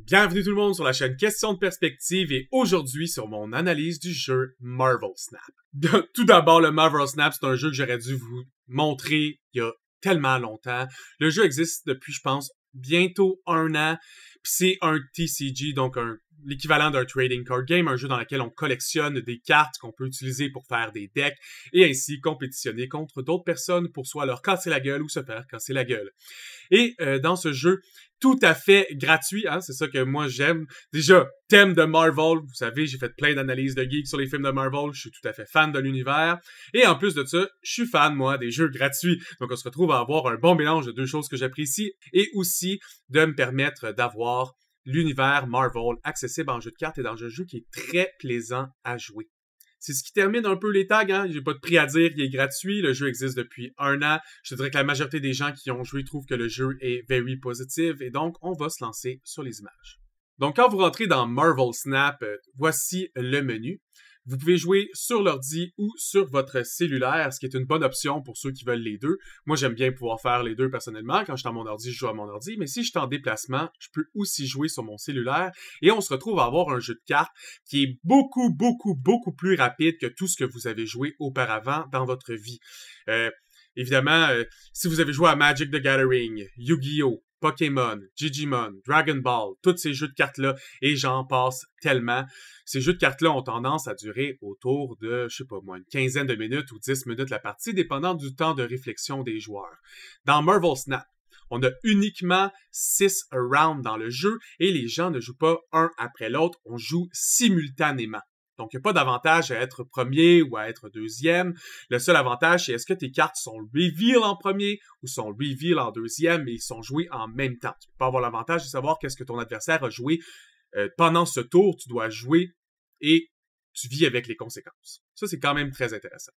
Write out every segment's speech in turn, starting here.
Bienvenue tout le monde sur la chaîne Question de Perspective et aujourd'hui sur mon analyse du jeu Marvel Snap. Tout d'abord, le Marvel Snap, c'est un jeu que j'aurais dû vous montrer il y a tellement longtemps. Le jeu existe depuis, je pense, bientôt 1 an. Puis c'est un TCG, donc l'équivalent d'un trading card game, un jeu dans lequel on collectionne des cartes qu'on peut utiliser pour faire des decks et ainsi compétitionner contre d'autres personnes pour soit leur casser la gueule ou se faire casser la gueule. Et dans ce jeu, tout à fait gratuit, hein, c'est ça que moi j'aime. Déjà, thème de Marvel, vous savez, j'ai fait plein d'analyses de geeks sur les films de Marvel, je suis tout à fait fan de l'univers. Et en plus de ça, je suis fan, moi, des jeux gratuits. Donc on se retrouve à avoir un bon mélange de deux choses que j'apprécie et aussi de me permettre d'avoir l'univers Marvel accessible en jeu de cartes et dans un jeu qui est très plaisant à jouer. C'est ce qui termine un peu les tags, hein. J'ai pas de prix à dire, il est gratuit, le jeu existe depuis 1 an. Je dirais que la majorité des gens qui ont joué trouvent que le jeu est very positive et donc on va se lancer sur les images. Donc quand vous rentrez dans Marvel Snap, voici le menu. Vous pouvez jouer sur l'ordi ou sur votre cellulaire, ce qui est une bonne option pour ceux qui veulent les deux. Moi, j'aime bien pouvoir faire les deux personnellement. Quand je suis à mon ordi, je joue à mon ordi. Mais si je suis en déplacement, je peux aussi jouer sur mon cellulaire. Et on se retrouve à avoir un jeu de cartes qui est beaucoup plus rapide que tout ce que vous avez joué auparavant dans votre vie. Évidemment, si vous avez joué à Magic the Gathering, Yu-Gi-Oh!, Pokémon, Digimon, Dragon Ball, tous ces jeux de cartes-là, et j'en passe tellement. Ces jeux de cartes-là ont tendance à durer autour de, je sais pas moi, une quinzaine de minutes ou 10 minutes la partie, dépendant du temps de réflexion des joueurs. Dans Marvel Snap, on a uniquement 6 rounds dans le jeu, et les gens ne jouent pas un après l'autre, on joue simultanément. Donc, il n'y a pas d'avantage à être premier ou à être deuxième. Le seul avantage, c'est est-ce que tes cartes sont reveal en premier ou sont reveal en deuxième, mais ils sont joués en même temps. Tu peux pas avoir l'avantage de savoir qu'est-ce que ton adversaire a joué pendant ce tour. Tu dois jouer et tu vis avec les conséquences. Ça, c'est quand même très intéressant.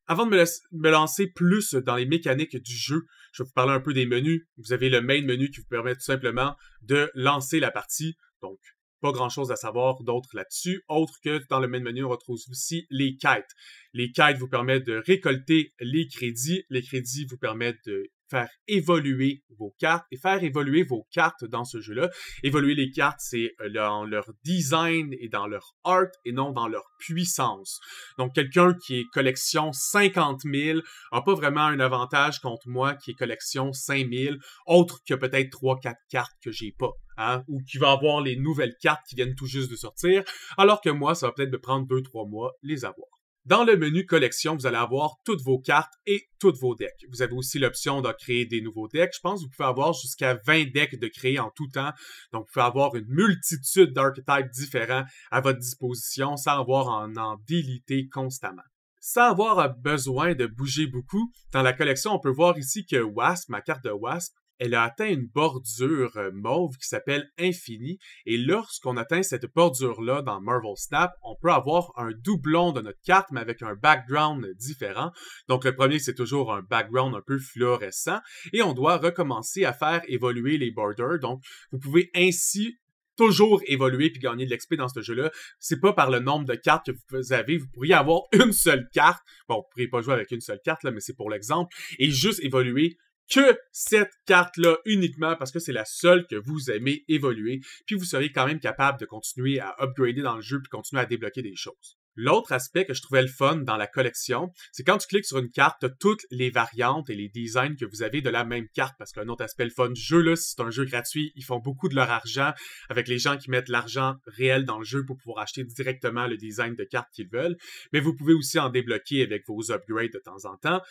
Avant de me lancer plus dans les mécaniques du jeu, je vais vous parler un peu des menus. Vous avez le main menu qui vous permet tout simplement de lancer la partie. Donc, pas grand-chose à savoir d'autre là-dessus, autre que dans le main menu, on retrouve aussi les quêtes. Les quêtes vous permettent de récolter les crédits. Les crédits vous permettent de faire évoluer vos cartes et faire évoluer vos cartes dans ce jeu-là. Évoluer les cartes, c'est dans leur design et dans leur art et non dans leur puissance. Donc, quelqu'un qui est collection 50 000 n'a pas vraiment un avantage contre moi qui est collection 5 000, autre que peut-être 3-4 cartes que j'ai pas. Hein, ou qui va avoir les nouvelles cartes qui viennent tout juste de sortir, alors que moi, ça va peut-être me prendre 2-3 mois les avoir. Dans le menu collection, vous allez avoir toutes vos cartes et toutes vos decks. Vous avez aussi l'option de créer des nouveaux decks. Je pense que vous pouvez avoir jusqu'à 20 decks de créer en tout temps. Donc, vous pouvez avoir une multitude d'archetypes différents à votre disposition sans avoir à en déliter constamment. Sans avoir besoin de bouger beaucoup, dans la collection, on peut voir ici que Wasp, ma carte de Wasp, elle a atteint une bordure mauve qui s'appelle Infini. Et lorsqu'on atteint cette bordure-là dans Marvel Snap, on peut avoir un doublon de notre carte, mais avec un background différent. Donc le premier, c'est toujours un background un peu fluorescent. Et on doit recommencer à faire évoluer les borders. Donc vous pouvez ainsi toujours évoluer puis gagner de l'XP dans ce jeu-là. C'est pas par le nombre de cartes que vous avez. Vous pourriez avoir une seule carte. Bon, vous pourriez pas jouer avec une seule carte, là, mais c'est pour l'exemple. Et juste évoluer que cette carte-là uniquement parce que c'est la seule que vous aimez évoluer, puis vous seriez quand même capable de continuer à upgrader dans le jeu puis continuer à débloquer des choses. L'autre aspect que je trouvais le fun dans la collection, c'est quand tu cliques sur une carte, tu as toutes les variantes et les designs que vous avez de la même carte, parce qu'un autre aspect le fun du jeu, là, c'est un jeu gratuit, ils font beaucoup de leur argent avec les gens qui mettent l'argent réel dans le jeu pour pouvoir acheter directement le design de carte qu'ils veulent, mais vous pouvez aussi en débloquer avec vos upgrades de temps en temps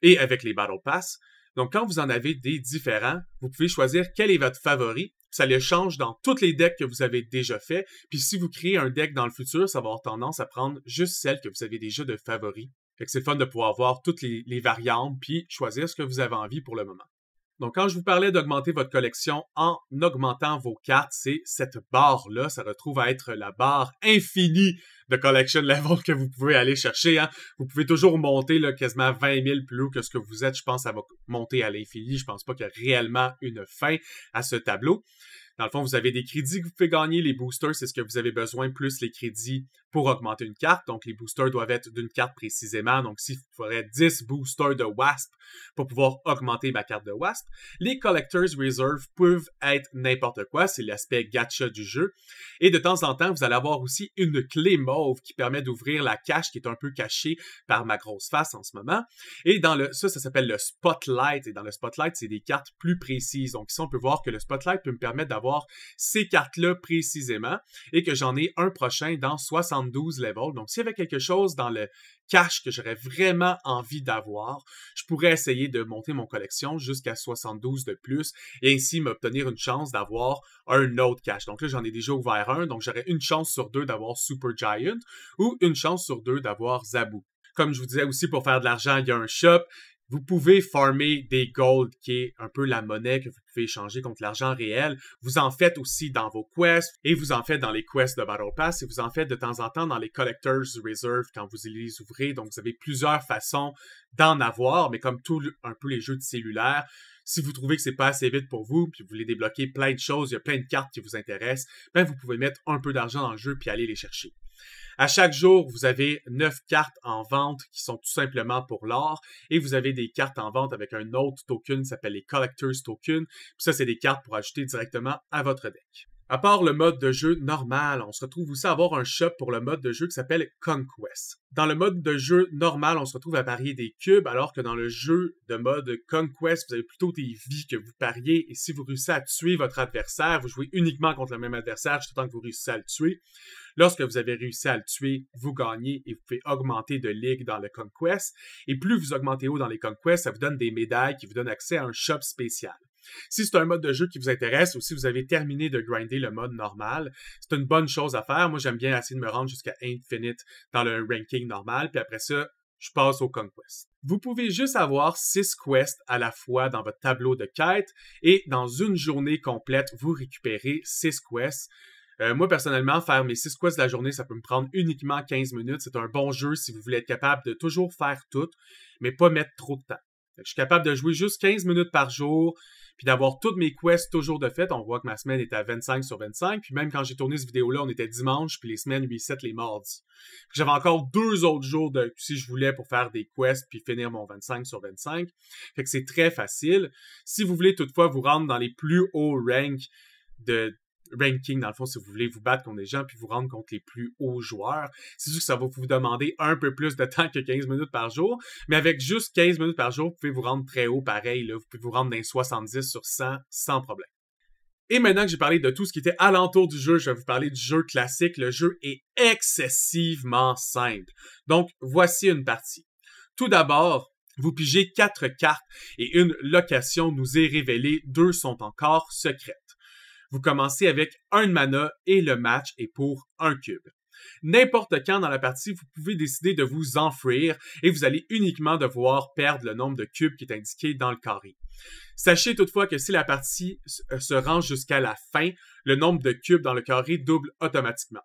et avec les Battle Pass. Donc, quand vous en avez des différents, vous pouvez choisir quel est votre favori. Ça les change dans tous les decks que vous avez déjà fait. Puis, si vous créez un deck dans le futur, ça va avoir tendance à prendre juste celle que vous avez déjà de favori. Fait que c'est fun de pouvoir voir toutes les variantes puis choisir ce que vous avez envie pour le moment. Donc, quand je vous parlais d'augmenter votre collection en augmentant vos cartes, c'est cette barre-là. Ça retrouve à être la barre infinie de collection level que vous pouvez aller chercher. Hein. Vous pouvez toujours monter là, quasiment 20 000 plus haut que ce que vous êtes. Je pense que ça va monter à l'infini. Je pense pas qu'il y a réellement une fin à ce tableau. Dans le fond, vous avez des crédits que vous pouvez gagner. Les boosters, c'est ce que vous avez besoin, plus les crédits pour augmenter une carte. Donc, les boosters doivent être d'une carte précisément. Donc, s'il faudrait 10 boosters de Wasp pour pouvoir augmenter ma carte de Wasp. Les Collector's Reserve peuvent être n'importe quoi. C'est l'aspect gacha du jeu. Et de temps en temps, vous allez avoir aussi une clé mauve qui permet d'ouvrir la cache qui est un peu cachée par ma grosse face en ce moment. Et ça s'appelle le Spotlight. Et dans le Spotlight, c'est des cartes plus précises. Donc ici, on peut voir que le Spotlight peut me permettre d'avoir ces cartes-là précisément et que j'en ai un prochain dans 72 levels. Donc s'il y avait quelque chose dans le cache que j'aurais vraiment envie d'avoir, je pourrais essayer de monter mon collection jusqu'à 72 de plus et ainsi m'obtenir une chance d'avoir un autre cache. Donc là, j'en ai déjà ouvert un, donc j'aurais une chance sur deux d'avoir Super Giant ou une chance sur deux d'avoir Zabu. Comme je vous disais aussi, pour faire de l'argent, il y a un shop. Vous pouvez farmer des gold, qui est un peu la monnaie que vous pouvez échanger contre l'argent réel. Vous en faites aussi dans vos quests, et vous en faites dans les quests de Battle Pass, et vous en faites de temps en temps dans les Collector's Reserve quand vous les ouvrez. Donc, vous avez plusieurs façons d'en avoir, mais comme un peu les jeux de cellulaire, si vous trouvez que c'est pas assez vite pour vous, puis vous voulez débloquer plein de choses, il y a plein de cartes qui vous intéressent, ben vous pouvez mettre un peu d'argent dans le jeu puis aller les chercher. À chaque jour, vous avez 9 cartes en vente qui sont tout simplement pour l'or et vous avez des cartes en vente avec un autre token qui s'appelle les Collector's Token. Puis ça, c'est des cartes pour ajouter directement à votre deck. À part le mode de jeu normal, on se retrouve aussi à avoir un shop pour le mode de jeu qui s'appelle Conquest. Dans le mode de jeu normal, on se retrouve à parier des cubes, alors que dans le jeu de mode Conquest, vous avez plutôt des vies que vous pariez, et si vous réussissez à tuer votre adversaire, vous jouez uniquement contre le même adversaire jusqu'à temps que vous réussissez à le tuer. Lorsque vous avez réussi à le tuer, vous gagnez et vous pouvez augmenter de ligue dans le Conquest. Et plus vous augmentez haut dans les Conquests, ça vous donne des médailles qui vous donnent accès à un shop spécial. Si c'est un mode de jeu qui vous intéresse ou si vous avez terminé de grinder le mode normal, c'est une bonne chose à faire. Moi, j'aime bien essayer de me rendre jusqu'à Infinite dans le ranking normal, puis après ça, je passe au Conquest. Vous pouvez juste avoir 6 quests à la fois dans votre tableau de quête et dans une journée complète, vous récupérez 6 quests. Moi, personnellement, faire mes 6 quests de la journée, ça peut me prendre uniquement 15 minutes. C'est un bon jeu si vous voulez être capable de toujours faire tout, mais pas mettre trop de temps. Je suis capable de jouer juste 15 minutes par jour, puis d'avoir toutes mes quests toujours de fait. On voit que ma semaine est à 25 sur 25, puis même quand j'ai tourné cette vidéo-là, on était dimanche, puis les semaines 8-7 les mardis. J'avais encore 2 autres jours si je voulais pour faire des quests, puis finir mon 25 sur 25. Fait que c'est très facile. Si vous voulez toutefois vous rendre dans les plus hauts ranking, dans le fond, si vous voulez vous battre contre des gens puis vous rendre contre les plus hauts joueurs. C'est sûr que ça va vous demander un peu plus de temps que 15 minutes par jour, mais avec juste 15 minutes par jour, vous pouvez vous rendre très haut pareil, là. Vous pouvez vous rendre dans les 70 sur 100 sans problème. Et maintenant que j'ai parlé de tout ce qui était alentour du jeu, je vais vous parler du jeu classique. Le jeu est excessivement simple. Donc, voici une partie. Tout d'abord, vous pigez 4 cartes et une location nous est révélée. 2 sont encore secrètes. Vous commencez avec 1 de mana et le match est pour 1 cube. N'importe quand dans la partie, vous pouvez décider de vous enfouir et vous allez uniquement devoir perdre le nombre de cubes qui est indiqué dans le carré. Sachez toutefois que si la partie se rend jusqu'à la fin, le nombre de cubes dans le carré double automatiquement.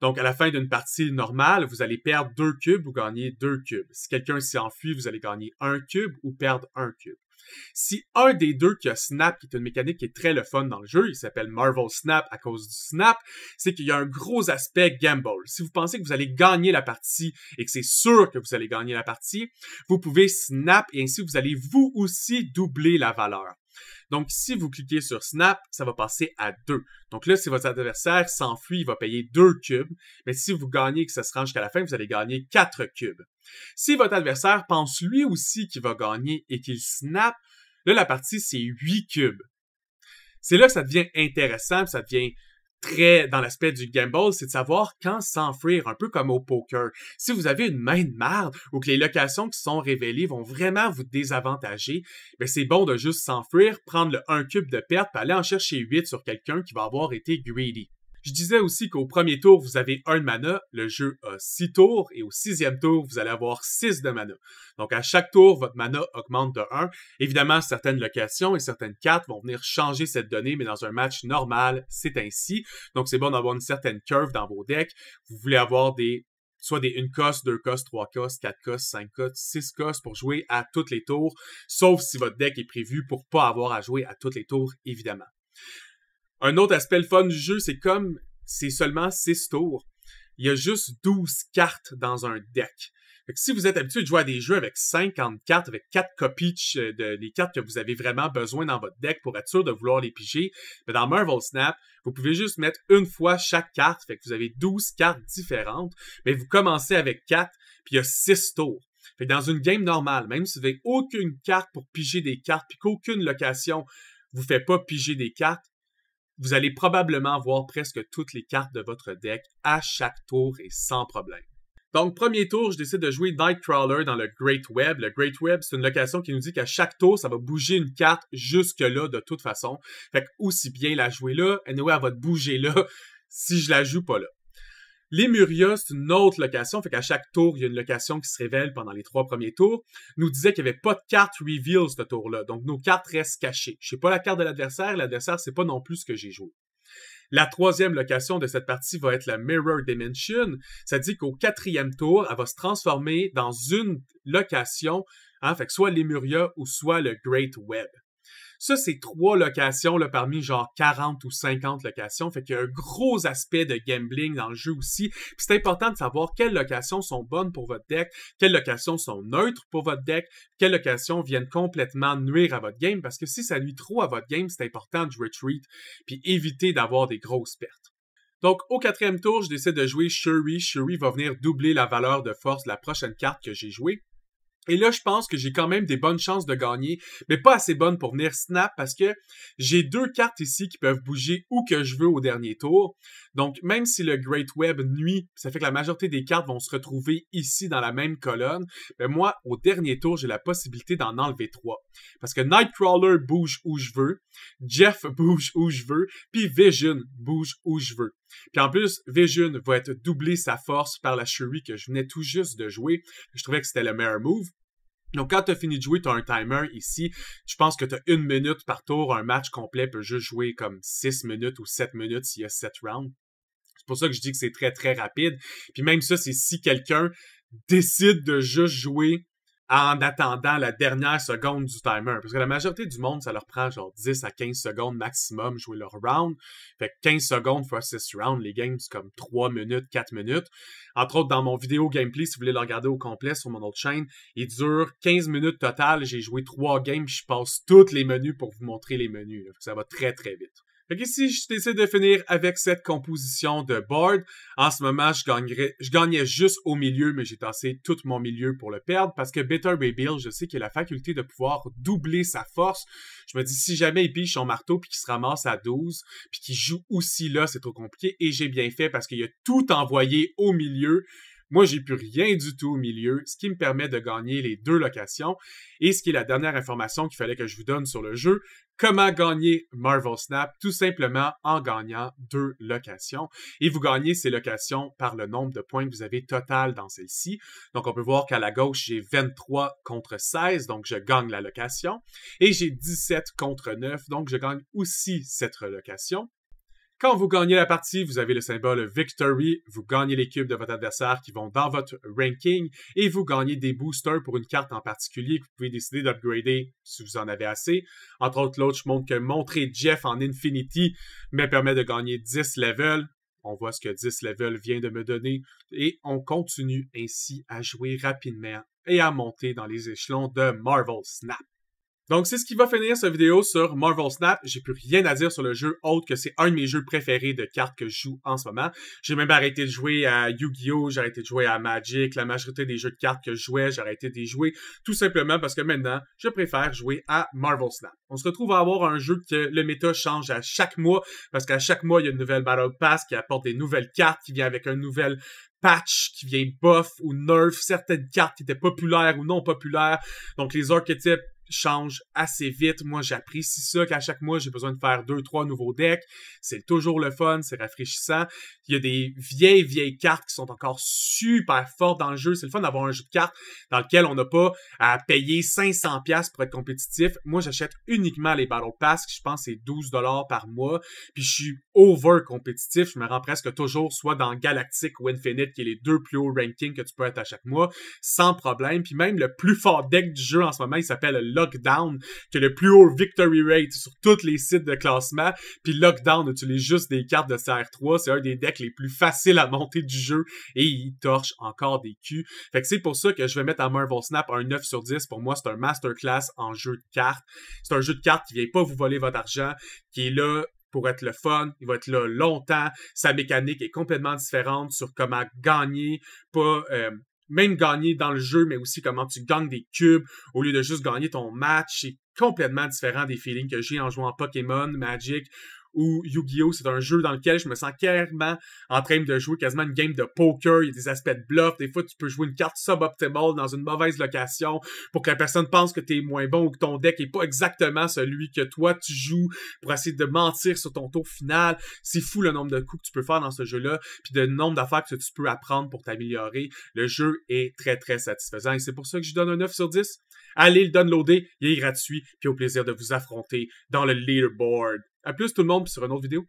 Donc, à la fin d'une partie normale, vous allez perdre 2 cubes ou gagner 2 cubes. Si quelqu'un s'y enfuit, vous allez gagner 1 cube ou perdre 1 cube. Si un des deux qui a Snap, qui est une mécanique qui est très le fun dans le jeu, il s'appelle Marvel Snap à cause du Snap, c'est qu'il y a un gros aspect gamble. Si vous pensez que vous allez gagner la partie et que c'est sûr que vous allez gagner la partie, vous pouvez Snap et ainsi vous allez vous aussi doubler la valeur. Donc, si vous cliquez sur Snap, ça va passer à 2. Donc là, si votre adversaire s'enfuit, il va payer 2 cubes. Mais si vous gagnez et que ça se rend jusqu'à la fin, vous allez gagner 4 cubes. Si votre adversaire pense lui aussi qu'il va gagner et qu'il snap, là, la partie, c'est 8 cubes. C'est là que ça devient intéressant, ça devient très dans l'aspect du gamble, c'est de savoir quand s'enfuir, un peu comme au poker. Si vous avez une main de marde ou que les locations qui sont révélées vont vraiment vous désavantager, ben c'est bon de juste s'enfuir, prendre le 1 cube de perte, puis aller en chercher 8 sur quelqu'un qui va avoir été greedy. Je disais aussi qu'au premier tour, vous avez 1 de mana, le jeu a 6 tours, et au 6e tour, vous allez avoir 6 de mana. Donc à chaque tour, votre mana augmente de 1. Évidemment, certaines locations et certaines cartes vont venir changer cette donnée, mais dans un match normal, c'est ainsi. Donc c'est bon d'avoir une certaine curve dans vos decks. Vous voulez avoir soit des 1 cost, 2 cost, 3 cost, 4 cost, 5 cost, 6 cost pour jouer à tous les tours, sauf si votre deck est prévu pour pas avoir à jouer à tous les tours, évidemment. Un autre aspect le fun du jeu, c'est comme c'est seulement 6 tours. Il y a juste 12 cartes dans un deck. Fait que si vous êtes habitué de jouer à des jeux avec 50 cartes, avec 4 copies des cartes que vous avez vraiment besoin dans votre deck pour être sûr de vouloir les piger, mais dans Marvel Snap, vous pouvez juste mettre une fois chaque carte. Fait que vous avez 12 cartes différentes, mais vous commencez avec 4, puis il y a 6 tours. Fait que dans une game normale, même si vous n'avez aucune carte pour piger des cartes, puis qu'aucune location vous fait pas piger des cartes, vous allez probablement voir presque toutes les cartes de votre deck à chaque tour et sans problème. Donc, premier tour, je décide de jouer Nightcrawler dans le Great Web. Le Great Web, c'est une location qui nous dit qu'à chaque tour, ça va bouger une carte jusque-là de toute façon. Fait que aussi bien la jouer là, anyway, elle va te bouger là si je la joue pas là. Lemuria, c'est une autre location, fait qu'à chaque tour, il y a une location qui se révèle pendant les 3 premiers tours. Nous disait qu'il n'y avait pas de carte reveal ce tour-là, donc nos cartes restent cachées. Je sais pas la carte de l'adversaire, c'est pas non plus ce que j'ai joué. La troisième location de cette partie va être la Mirror Dimension. Ça dit qu'au 4e tour, elle va se transformer dans une location, hein, fait que soit Lemuria ou soit le Great Web. Ça, c'est 3 locations là, parmi genre 40 ou 50 locations. Fait qu'il y a un gros aspect de gambling dans le jeu aussi. Puis c'est important de savoir quelles locations sont bonnes pour votre deck, quelles locations sont neutres pour votre deck, quelles locations viennent complètement nuire à votre game. Parce que si ça nuit trop à votre game, c'est important de retreat puis éviter d'avoir des grosses pertes. Donc, au 4e tour, je décide de jouer Shuri. Shuri va venir doubler la valeur de force de la prochaine carte que j'ai jouée. Et là, je pense que j'ai quand même des bonnes chances de gagner, mais pas assez bonnes pour venir snap parce que j'ai 2 cartes ici qui peuvent bouger où que je veux au dernier tour. Donc, même si le Great Web nuit, ça fait que la majorité des cartes vont se retrouver ici dans la même colonne, mais moi, au dernier tour, j'ai la possibilité d'en enlever 3. Parce que Nightcrawler bouge où je veux, Jeff bouge où je veux, puis Vision bouge où je veux. Puis en plus, Vision va être doublé sa force par la Shuri que je venais tout juste de jouer. Je trouvais que c'était le meilleur move. Donc, quand tu as fini de jouer, tu as un timer ici. Je pense que tu as 1 minute par tour. Un match complet peut juste jouer comme 6 minutes ou 7 minutes s'il y a 7 rounds. C'est pour ça que je dis que c'est très, très rapide. Puis même ça, c'est si quelqu'un décide de juste jouer en attendant la dernière seconde du timer. Parce que la majorité du monde, ça leur prend genre 10 à 15 secondes maximum jouer leur round. Fait que 15 secondes fois 6 rounds, les games, c'est comme 3 minutes, 4 minutes. Entre autres, dans mon vidéo gameplay, si vous voulez le regarder au complet sur mon autre chaîne, il dure 15 minutes total. J'ai joué 3 games, je passe tous les menus pour vous montrer les menus. Là. Ça va très, très vite. Fait qu'ici, je décide de finir avec cette composition de board. En ce moment, je gagnais juste au milieu, mais j'ai tassé tout mon milieu pour le perdre parce que Better Rebuild, je sais qu'il a la faculté de pouvoir doubler sa force. Je me dis, si jamais il pige son marteau puis qu'il se ramasse à 12 puis qu'il joue aussi là, c'est trop compliqué. Et j'ai bien fait parce qu'il a tout envoyé au milieu. Moi, j'ai plus rien du tout au milieu, ce qui me permet de gagner les 2 locations. Et ce qui est la dernière information qu'il fallait que je vous donne sur le jeu, comment gagner Marvel Snap? Tout simplement en gagnant 2 locations. Et vous gagnez ces locations par le nombre de points que vous avez total dans celle-ci. Donc, on peut voir qu'à la gauche, j'ai 23 contre 16, donc je gagne la location. Et j'ai 17 contre 9, donc je gagne aussi cette location. Quand vous gagnez la partie, vous avez le symbole Victory, vous gagnez les cubes de votre adversaire qui vont dans votre ranking et vous gagnez des boosters pour une carte en particulier que vous pouvez décider d'upgrader si vous en avez assez. Entre autres, l'autre, je montre que montrer Jeff en Infinity me permet de gagner 10 levels. On voit ce que 10 levels vient de me donner et on continue ainsi à jouer rapidement et à monter dans les échelons de Marvel Snap. Donc, c'est ce qui va finir cette vidéo sur Marvel Snap. J'ai plus rien à dire sur le jeu, autre que c'est un de mes jeux préférés de cartes que je joue en ce moment. J'ai même arrêté de jouer à Yu-Gi-Oh!, j'ai arrêté de jouer à Magic, la majorité des jeux de cartes que je jouais, j'ai arrêté d'y jouer, tout simplement parce que maintenant, je préfère jouer à Marvel Snap. On se retrouve à avoir un jeu que le méta change à chaque mois, parce qu'à chaque mois, il y a une nouvelle Battle Pass qui apporte des nouvelles cartes, qui vient avec un nouvel patch, qui vient buff ou nerf certaines cartes qui étaient populaires ou non populaires. Donc, les archétypes change assez vite. Moi, j'apprécie ça qu'à chaque mois, j'ai besoin de faire 2-3 nouveaux decks. C'est toujours le fun, c'est rafraîchissant. Il y a des vieilles cartes qui sont encore super fortes dans le jeu. C'est le fun d'avoir un jeu de cartes dans lequel on n'a pas à payer 500$ pour être compétitif. Moi, j'achète uniquement les Battle Pass, je pense que c'est 12$ par mois. Puis je suis over compétitif. Je me rends presque toujours soit dans Galactic ou Infinite, qui est les deux plus hauts rankings que tu peux être à chaque mois, sans problème. Puis même le plus fort deck du jeu en ce moment, il s'appelle Lockdown, qui a le plus haut victory rate sur tous les sites de classement. Puis Lockdown utilise juste des cartes de CR3. C'est un des decks les plus faciles à monter du jeu et il torche encore des culs. Fait que c'est pour ça que je vais mettre à Marvel Snap un 9 sur 10. Pour moi, c'est un masterclass en jeu de cartes. C'est un jeu de cartes qui vient pas vous voler votre argent, qui est là pour être le fun, il va être là longtemps, sa mécanique est complètement différente sur comment gagner, pas même gagner dans le jeu, mais aussi comment tu gagnes des cubes au lieu de juste gagner ton match. C'est complètement différent des feelings que j'ai en jouant Pokémon, Magic ou Yu-Gi-Oh! C'est un jeu dans lequel je me sens clairement en train de jouer quasiment une game de poker. Il y a des aspects de bluff. Des fois, tu peux jouer une carte suboptimale dans une mauvaise location pour que la personne pense que t'es moins bon ou que ton deck est pas exactement celui que toi tu joues pour essayer de mentir sur ton tour final. C'est fou le nombre de coups que tu peux faire dans ce jeu-là, puis le nombre d'affaires que tu peux apprendre pour t'améliorer. Le jeu est très, très satisfaisant et c'est pour ça que je donne un 9 sur 10. Allez le downloader, il est gratuit, puis au plaisir de vous affronter dans le leaderboard. À plus tout le monde, puis sur une autre vidéo.